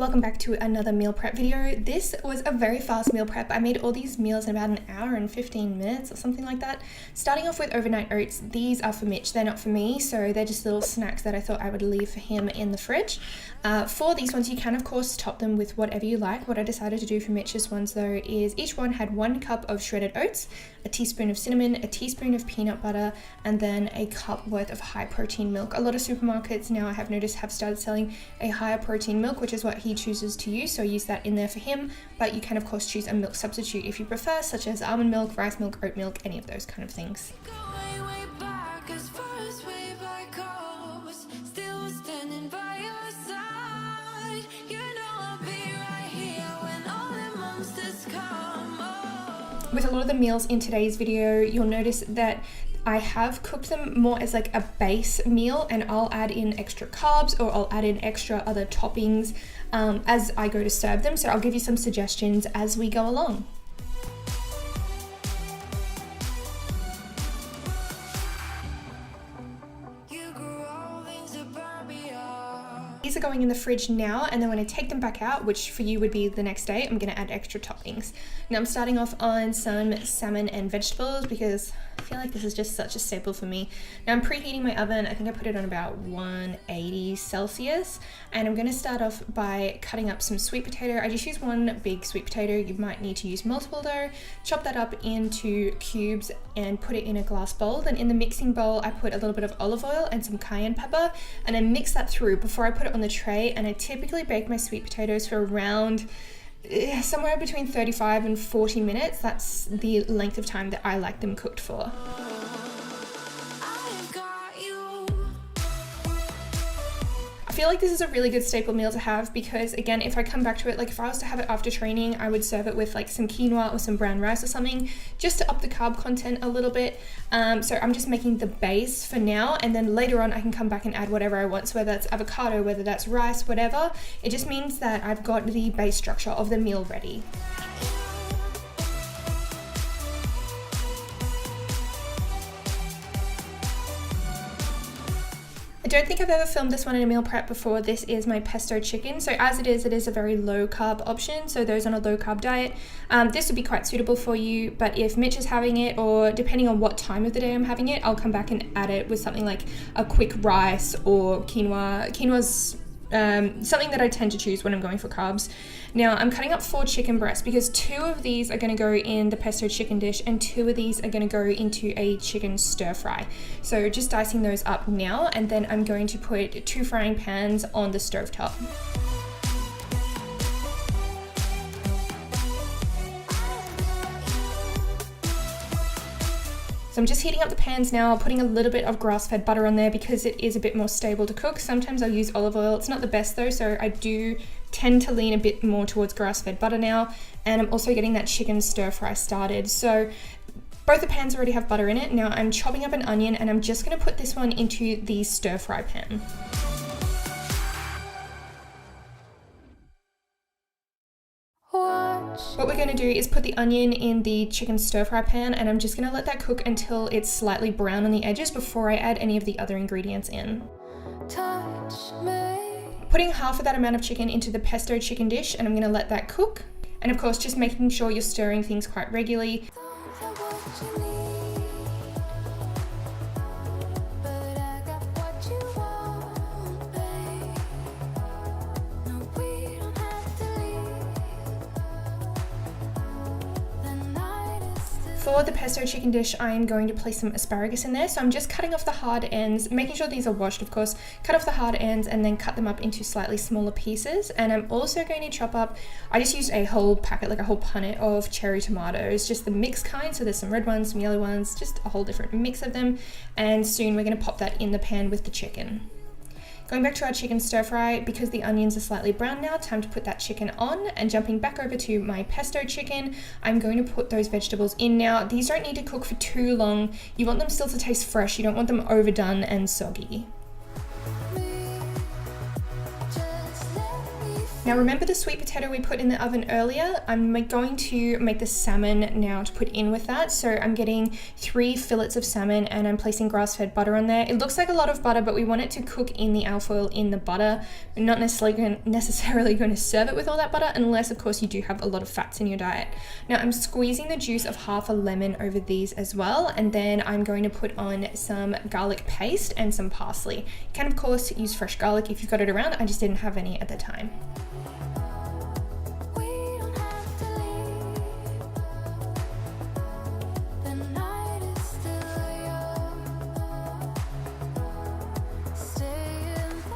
welcome back to another meal prep video. This was a very fast meal prep. I made all these meals in about an hour and 15 minutes or something like that. Starting off with overnight oats. These are for Mitch, they're not for me, so they're just little snacks that I thought I would leave for him in the fridge. For these ones, you can of course top them with whatever you like. What I decided to do for Mitch's ones though is each one had 1 cup of shredded oats, a teaspoon of cinnamon, a teaspoon of peanut butter, and then a cup worth of high protein milk. A lot of supermarkets now I have noticed have started selling a higher protein milk, which is what he chooses to use, so I use that in there for him. But you can of course choose a milk substitute if you prefer, such as almond milk, rice milk, oat milk, any of those kind of things. With a lot of the meals in today's video, you'll notice that I have cooked them more as like a base meal, and I'll add in extra carbs or I'll add in extra other toppings as I go to serve them. So I'll give you some suggestions as we go along. These are going in the fridge now, and then when I take them back out, which for you would be the next day, I'm going to add extra toppings. Now I'm starting off on some salmon and vegetables because I feel like this is just such a staple for me. Now I'm preheating my oven. I think I put it on about 180 Celsius, and I'm going to start off by cutting up some sweet potato. I just use one big sweet potato. You might need to use multiple though. Chop that up into cubes and put it in a glass bowl. Then in the mixing bowl, I put a little bit of olive oil and some cayenne pepper, and I mix that through before I put it on the tray. And I typically bake my sweet potatoes for around somewhere between 35 and 40 minutes. That's the length of time that I like them cooked for. I feel like this is a really good staple meal to have because, again, if I come back to it, like if I was to have it after training, I would serve it with like some quinoa or some brown rice or something just to up the carb content a little bit. So I'm just making the base for now, and then later on I can come back and add whatever I want. So whether that's avocado, whether that's rice, whatever, it just means that I've got the base structure of the meal ready. I don't think I've ever filmed this one in a meal prep before. This is my pesto chicken. So as it is a very low carb option. So those on a low carb diet, this would be quite suitable for you. But if Mitch is having it, or depending on what time of the day I'm having it, I'll come back and add it with something like a quick rice or quinoa. Quinoa's something that I tend to choose when I'm going for carbs. Now I'm cutting up 4 chicken breasts because 2 of these are going to go in the pesto chicken dish and 2 of these are going to go into a chicken stir fry. So just dicing those up now, and then I'm going to put 2 frying pans on the stovetop. So I'm just heating up the pans now, putting a little bit of grass-fed butter on there because it is a bit more stable to cook. Sometimes I'll use olive oil. It's not the best though, so I do tend to lean a bit more towards grass-fed butter now. And I'm also getting that chicken stir fry started. So both the pans already have butter in it. Now I'm chopping up an onion, and I'm just gonna put this one into the stir fry pan. What we're going to do is put the onion in the chicken stir fry pan, and I'm just going to let that cook until it's slightly brown on the edges before I add any of the other ingredients in. Putting half of that amount of chicken into the pesto chicken dish, and I'm going to let that cook. And of course, just making sure you're stirring things quite regularly. For the pesto chicken dish, I'm going to place some asparagus in there. So I'm just cutting off the hard ends, making sure these are washed, of course. Cut off the hard ends and then cut them up into slightly smaller pieces. And I'm also going to chop up, I just used a whole packet, like a whole punnet of cherry tomatoes, just the mixed kind. So there's some red ones, some yellow ones, just a whole different mix of them. And soon we're going to pop that in the pan with the chicken. Going back to our chicken stir fry, because the onions are slightly brown now, time to put that chicken on. And jumping back over to my pesto chicken, I'm going to put those vegetables in now. These don't need to cook for too long. You want them still to taste fresh. You don't want them overdone and soggy. Now remember the sweet potato we put in the oven earlier? I'm going to make the salmon now to put in with that. So I'm getting 3 fillets of salmon and I'm placing grass-fed butter on there. It looks like a lot of butter, but we want it to cook in the alfoil in the butter. We're not necessarily going to serve it with all that butter unless of course you do have a lot of fats in your diet. Now I'm squeezing the juice of half a lemon over these as well, and then I'm going to put on some garlic paste and some parsley. You can of course use fresh garlic if you've got it around. I just didn't have any at the time.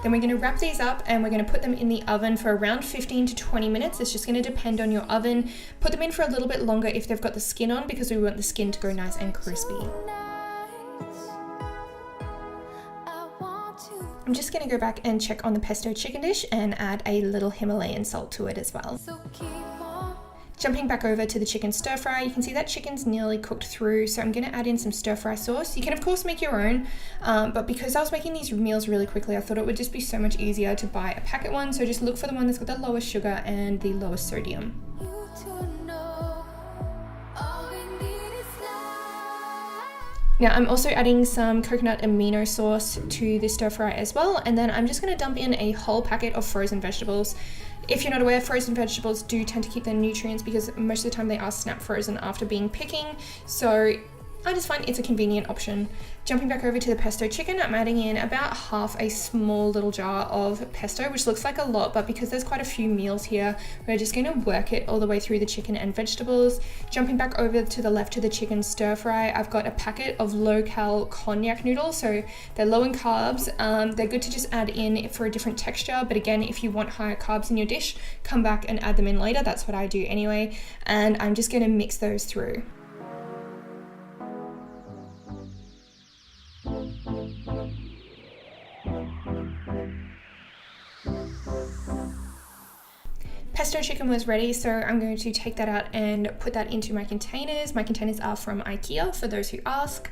Then we're going to wrap these up and we're going to put them in the oven for around 15 to 20 minutes. It's just going to depend on your oven. Put them in for a little bit longer if they've got the skin on, because we want the skin to go nice and crispy. I'm just going to go back and check on the pesto chicken dish and add a little Himalayan salt to it as well. Jumping back over to the chicken stir fry, you can see that chicken's nearly cooked through, so I'm going to add in some stir fry sauce. You can of course make your own, but because I was making these meals really quickly, I thought it would just be so much easier to buy a packet one, so just look for the one that's got the lowest sugar and the lowest sodium. Now I'm also adding some coconut amino sauce to the stir fry as well, and then I'm just going to dump in a whole packet of frozen vegetables. If you're not aware, frozen vegetables do tend to keep their nutrients because most of the time they are snap frozen after being picking, so I just find it's a convenient option. Jumping back over to the pesto chicken, I'm adding in about half a small little jar of pesto, which looks like a lot, but because there's quite a few meals here, we're just going to work it all the way through the chicken and vegetables. Jumping back over to the left to the chicken stir fry, I've got a packet of low-cal cognac noodles, so they're low in carbs. They're good to just add in for a different texture, but again, if you want higher carbs in your dish, come back and add them in later. That's what I do anyway, and I'm just going to mix those through. Pesto chicken was ready, so I'm going to take that out and put that into my containers. My containers are from IKEA, for those who ask.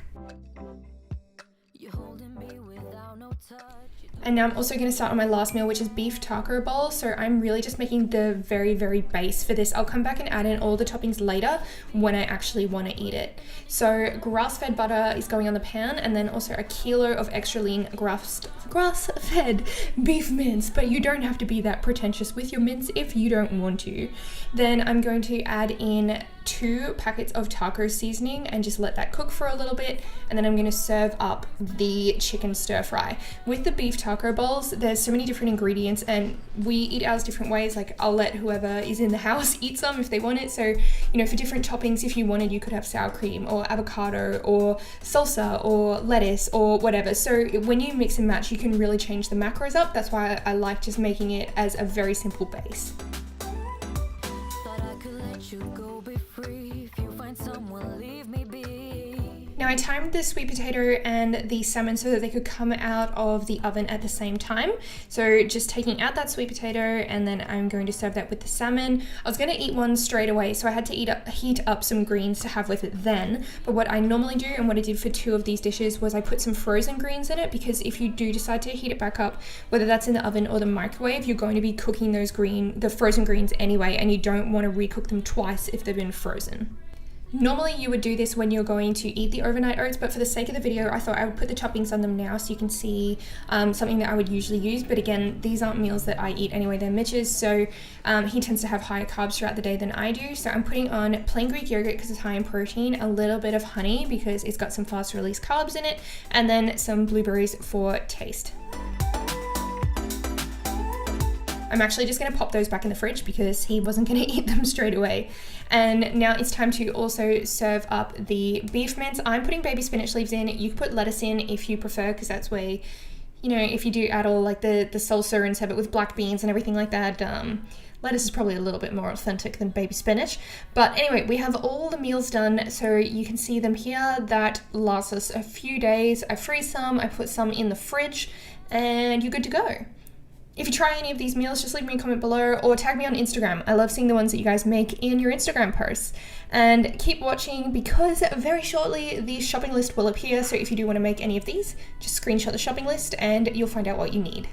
And now I'm also going to start on my last meal, which is beef taco bowl. So I'm really just making the very, very base for this. I'll come back and add in all the toppings later when I actually want to eat it. So grass-fed butter is going on the pan, and then also a kilo of extra lean grass-fed beef mince, but you don't have to be that pretentious with your mince if you don't want to. Then I'm going to add in 2 packets of taco seasoning and just let that cook for a little bit, and then I'm going to serve up the chicken stir fry. With the beef taco bowls, there's so many different ingredients and we eat ours different ways. Like, I'll let whoever is in the house eat some if they want it. So, you know, for different toppings, if you wanted, you could have sour cream or avocado or salsa or lettuce or whatever. So when you mix and match, you can really change the macros up. That's why I like just making it as a very simple base. Now I timed the sweet potato and the salmon so that they could come out of the oven at the same time. So just taking out that sweet potato, and then I'm going to serve that with the salmon. I was going to eat one straight away, so I had to heat up some greens to have with it then. But what I normally do, and what I did for 2 of these dishes, was I put some frozen greens in it, because if you do decide to heat it back up, whether that's in the oven or the microwave, you're going to be cooking the frozen greens anyway, and you don't want to recook them twice if they've been frozen. Normally you would do this when you're going to eat the overnight oats, but for the sake of the video, I thought I would put the toppings on them now so you can see something that I would usually use. But again, these aren't meals that I eat anyway, they're Mitch's, so he tends to have higher carbs throughout the day than I do. So I'm putting on plain Greek yogurt because it's high in protein, a little bit of honey because it's got some fast release carbs in it, and then some blueberries for taste. I'm actually just going to pop those back in the fridge because he wasn't going to eat them straight away. And now it's time to also serve up the beef mince. I'm putting baby spinach leaves in. You can put lettuce in if you prefer, because that's where, you know, if you do add all like the salsa and serve it with black beans and everything like that, lettuce is probably a little bit more authentic than baby spinach. But anyway, we have all the meals done, so you can see them here. That lasts us a few days. I freeze some, I put some in the fridge, and you're good to go. If you try any of these meals, just leave me a comment below or tag me on Instagram. I love seeing the ones that you guys make in your Instagram posts. And keep watching, because very shortly the shopping list will appear. So if you do want to make any of these, just screenshot the shopping list and you'll find out what you need.